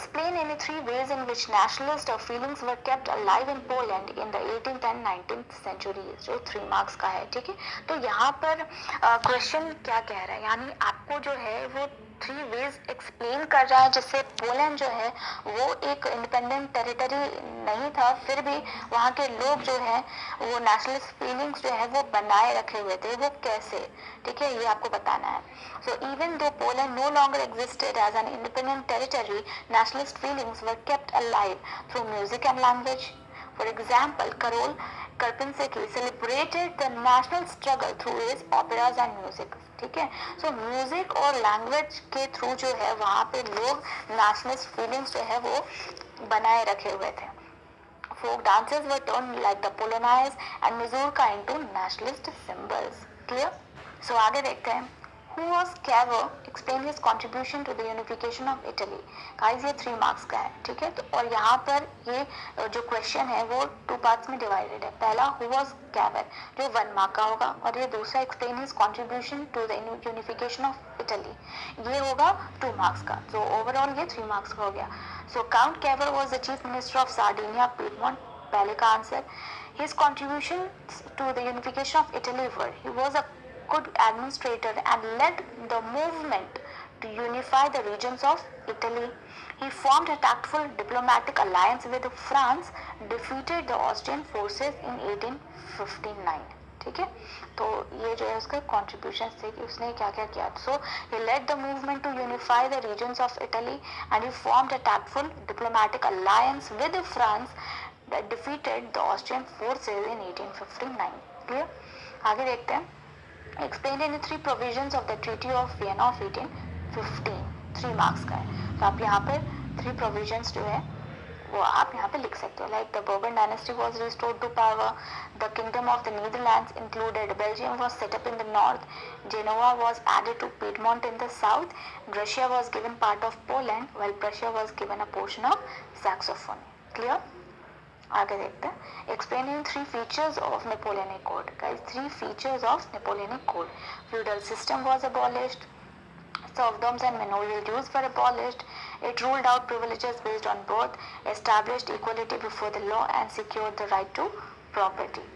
explain any three ways in which nationalist feelings were kept alive in Poland in the 18th and 19th centuries, जो 3 marks का है, ठीक है। तो यहाँ पर क्वेश्चन क्या कह रहा है, यानी आपको जो है वो 3 वेज एक्सप्लेन कर रहा है जिससे पोलैंड जो है वो एक इंडिपेंडेंट टेरिटरी नहीं था, फिर भी वहाँ के लोग जो है वो नेशनलिस्ट फीलिंग्स जो है वो बनाए रखे हुए थे, वो कैसे, ठीक है, ये आपको बताना है। So even though Poland no longer existed as an independent territory, nationalist feelings were kept alive through music and language. For example, Karol Karpinski celebrated the national struggle through his operas and music. ठीक है, सो music और language के through जो है वहाँ पे लोग nationalist feelings जो है वो बनाए रखे हुए थे। Folk dances were turned like the Polonaise and mazurka into nationalist symbols. Clear? So आगे देखते हैं। Who was Cavour? Explain his contribution to the unification of Italy. Guys ये 3 मार्क्स का है, ठीक है। तो और यहाँ पर ये जो क्वेश्चन है वो 2 पार्ट्स में डिवाइडेड है। पहला Who was Cavour जो 1 मार्क का होगा, और ये दूसरा Explain his contribution to the unification of Italy, ये होगा 2 मार्क्स का। तो ओवरऑल ये 3 मार्क्स का हो गया। So Count Cavour was the chief minister of Sardinia, Piedmont, पहले का answer. His contributions to the unification of Italy were, he was a good administrator and led the movement to unify the regions of Italy. He formed a tactful diplomatic alliance with France, defeated the Austrian forces in 1859. ठीक है, तो ये जो है उसका contribution थे कि उसने क्या क्या किया। सो he led the movement to unify the regions of Italy and he formed a tactful diplomatic alliance with France that defeated the Austrian forces in 1859. Clear? आगे देखते हैं। Explained in the 3 provisions of the Treaty of Vienna of 1815, 3 marks का है। तो आप यहाँ पर 3 provisions जो है वो आप यहाँ पे लिख सकते हो। Like the Bourbon dynasty was restored to power, the kingdom of the Netherlands included, Belgium was set up in the north, Genoa was added to Piedmont in the south, Russia was given part of Poland, while Prussia was given a portion of Saxony. Clear? आगे देखते हैं। Explaining 3 features of Napoleonic code. Guys 3 features of Napoleonic code. Feudal system was abolished, serfdoms and manorial dues were abolished, it ruled out privileges based on birth, established equality before the law and secured the right to property.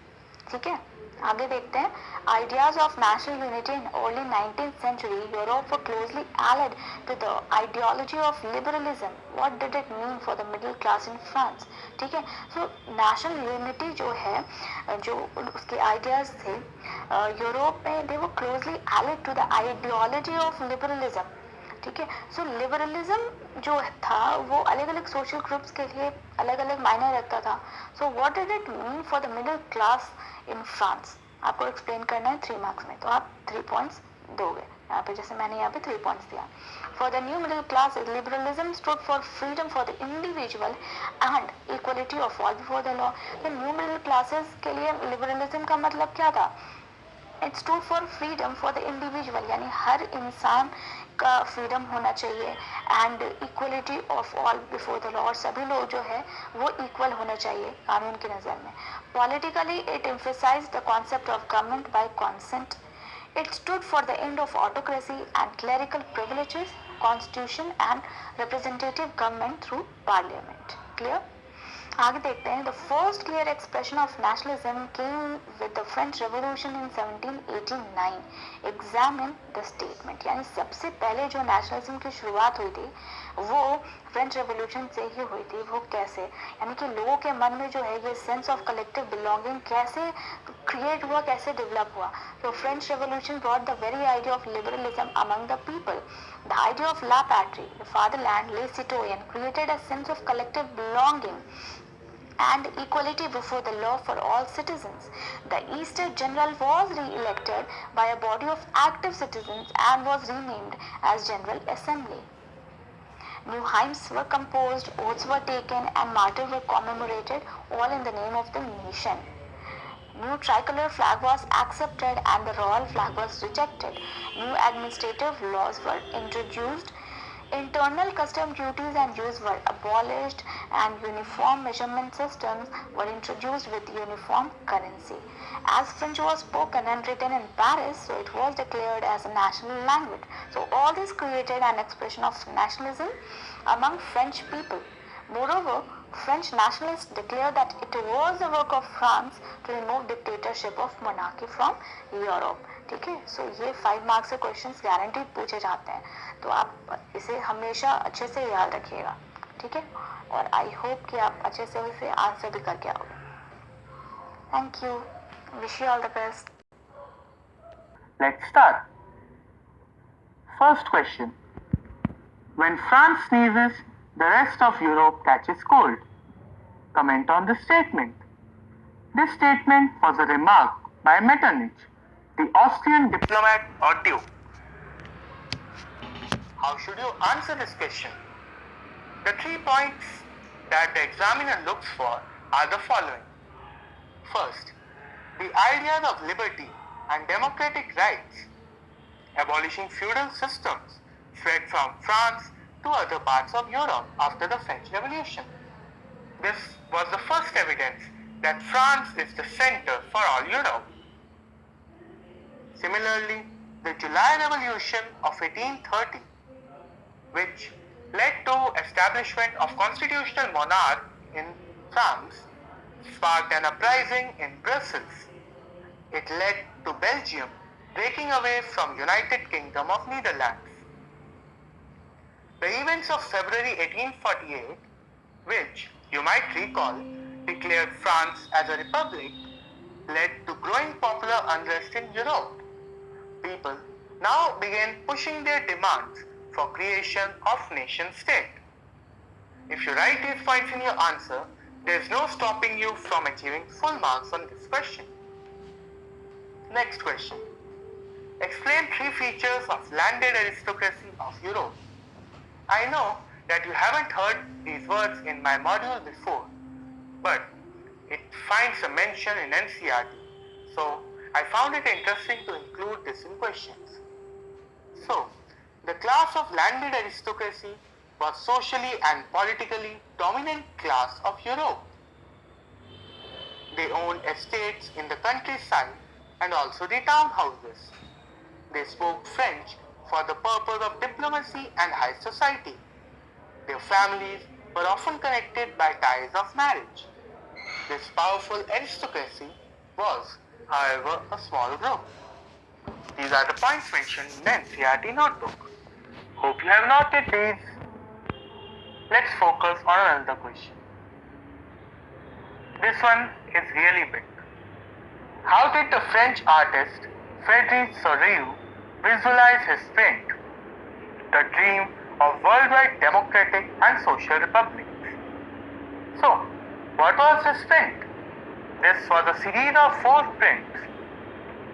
ठीक है, आगे देखते हैं। Ideas of national unity in early 19th century Europe were closely allied to the ideology of liberalism. What did it mean for the middle class in France? ठीक है, so national unity जो है, जो उसके ideas थे Europe में, they were closely allied to the ideology of liberalism. ठीक है, सो लिबरलिज्म जो था वो अलग अलग सोशल ग्रुप्स के लिए अलग अलग मायने रखता था। So what did it mean for the middle class in France, आपको एक्सप्लेन करना है 3 मार्क्स में, तो आप 3 पॉइंट्स दोगे यहाँ पे, जैसे मैंने यहाँ पे 3 पॉइंट्स दिया। For the new middle class liberalism stood for freedom for the individual and equality of all before the law. तो न्यू मिडिल क्लासेस के लिए लिबरलिज्म का मतलब क्या था? It stood for freedom for the individual, यानी हर इंसान का फ्रीडम होना चाहिए, and equality of all before the law, और सभी लोग जो है वो इक्वल होना चाहिए कानून की नज़र में। Politically it emphasised the concept of government by consent, it stood for the end of autocracy and clerical privileges, constitution and representative government through parliament. Clear? आगे देखते हैं। The first clear expression of nationalism came with the French revolution in 1789। Examine the statement, यानी सबसे पहले जो nationalism की शुरुआत हुई थी वो फ्रेंच रेवोल्यूशन से ही हुई थी। वो कैसे, यानी कि लोगों के मन में जो है ये सेंस ऑफ कलेक्टिव बिलोंगिंग कैसे क्रिएट हुआ, कैसे डेवलप हुआ। तो French revolution brought the very idea of liberalism among the people. The idea of la patrie, the fatherland, les citoyens, created a sense of collective belonging and equality before the law for all citizens. The Easter General was re-elected by a body of active citizens and was renamed as General Assembly. New hymns were composed, oaths were taken, and martyrs were commemorated, all in the name of the nation. New tricolor flag was accepted and the royal flag was rejected. New administrative laws were introduced. Internal custom duties and dues were abolished and uniform measurement systems were introduced with uniform currency. As French was spoken and written in Paris, so it was declared as a national language. So all this created an expression of nationalism among French people. Moreover, French nationalists declared that it was the work of France to remove dictatorship of monarchy from Europe. ठीक है, सो ये 5 marks के questions guaranteed पूछे जाते हैं, तो आप इसे हमेशा अच्छे से याद रखिएगा, ठीक है, और आई होप कि आप अच्छे से इसे आंसर भी करके आओगे. Thank you, wish you all the best. Let's start. First question. When France sneezes, the rest of Europe catches cold. Comment on the statement. This statement was a remark by Metternich, the Austrian diplomat or duke. How should you answer this question? The 3 points that the examiner looks for are the following. First, the ideas of liberty and democratic rights. Abolishing feudal systems spread from France to other parts of Europe after the French Revolution. This was the first evidence that France is the center for all Europe. Similarly, the July Revolution of 1830, which led to establishment of constitutional monarch in France, sparked an uprising in Brussels. It led to Belgium breaking away from United Kingdom of Netherlands. The events of February 1848, which you might recall declared France as a republic, led to growing popular unrest in Europe. People now began pushing their demands for creation of nation state. If you write these points in your answer, there is no stopping you from achieving full marks on this question. Next question. Explain 3 features of landed aristocracy of Europe. I know that you haven't heard these words in my module before, but it finds a mention in NCERT, so I found it interesting to include this in questions. So, the class of landed aristocracy was socially and politically dominant class of Europe. They owned estates in the countryside and also the townhouses. They spoke French for the purpose of diplomacy and high society. Their families were often connected by ties of marriage. This powerful aristocracy was, however, a small group. These are the points mentioned in the NCERT notebook. Hope you have noted these. Let's focus on another question. This one is really big. How did the French artist Frédéric Soreau visualize his print, the dream of worldwide democratic and social republics? So, what was this print? This was a series of 4 prints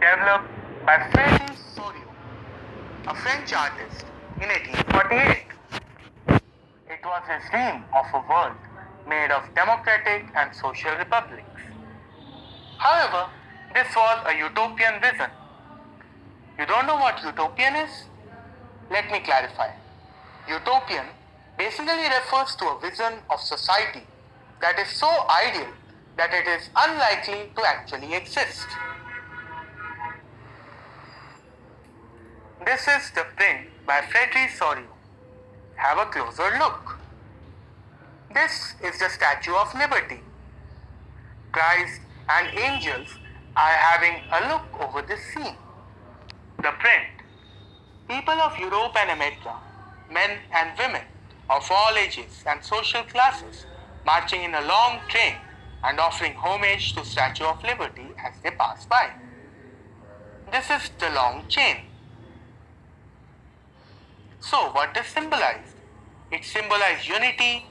developed by Frédéric Soreau, a French artist, in 1848. It was his dream of a world made of democratic and social republics. However, this was a utopian vision. You don't know what utopian is? Let me clarify. Utopian basically refers to a vision of society that is so ideal that it is unlikely to actually exist. This is the print by Frédéric Soreau. Have a closer look. This is the Statue of Liberty. Christ and angels are having a look over this scene. The print. People of Europe and America, men and women of all ages and social classes, marching in a long train and offering homage to Statue of Liberty as they pass by. This is the long chain. So what is symbolized? It symbolized unity,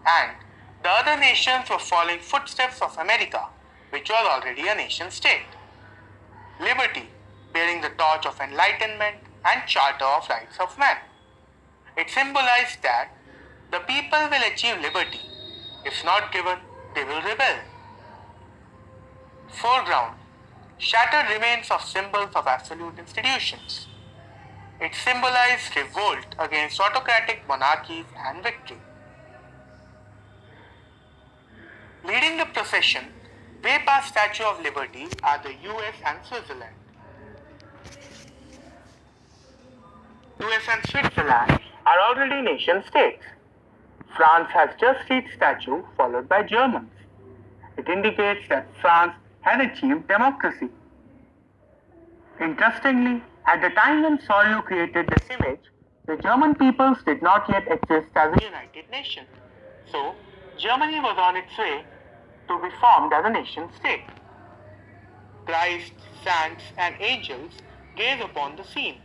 and the other nations were following footsteps of America, which was already a nation state. Liberty, bearing the torch of enlightenment and charter of rights of man. It symbolized that the people will achieve liberty. If not given, they will rebel. Foreground. Shattered remains of symbols of absolute institutions. It symbolized revolt against autocratic monarchies and victory. Leading the procession, way past Statue of Liberty, are the US and Switzerland. US and Switzerland are already nation states. France has just reached statue, followed by Germans. It indicates that France had achieved democracy. Interestingly, at the time when Sorio created this image, the German peoples did not yet exist as a united nation. So, Germany was on its way to be formed as a nation state. Christ, saints, and angels gaze upon the scene.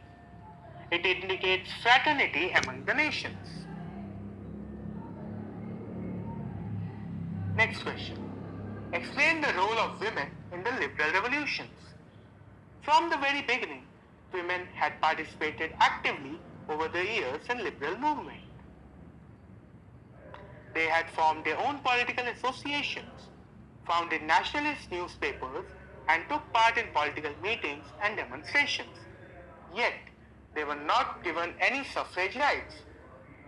It indicates fraternity among the nations. Next question. Explain the role of women in the liberal revolutions. From the very beginning, women had participated actively over the years in liberal movement. They had formed their own political associations, founded nationalist newspapers, and took part in political meetings and demonstrations. Yet, they were not given any suffrage rights.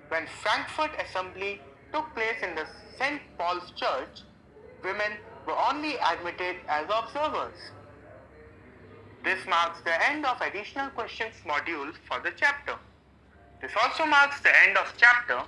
When Frankfurt Assembly took place in the St. Paul's Church, women were only admitted as observers. This marks the end of additional questions module for the chapter. This also marks the end of chapter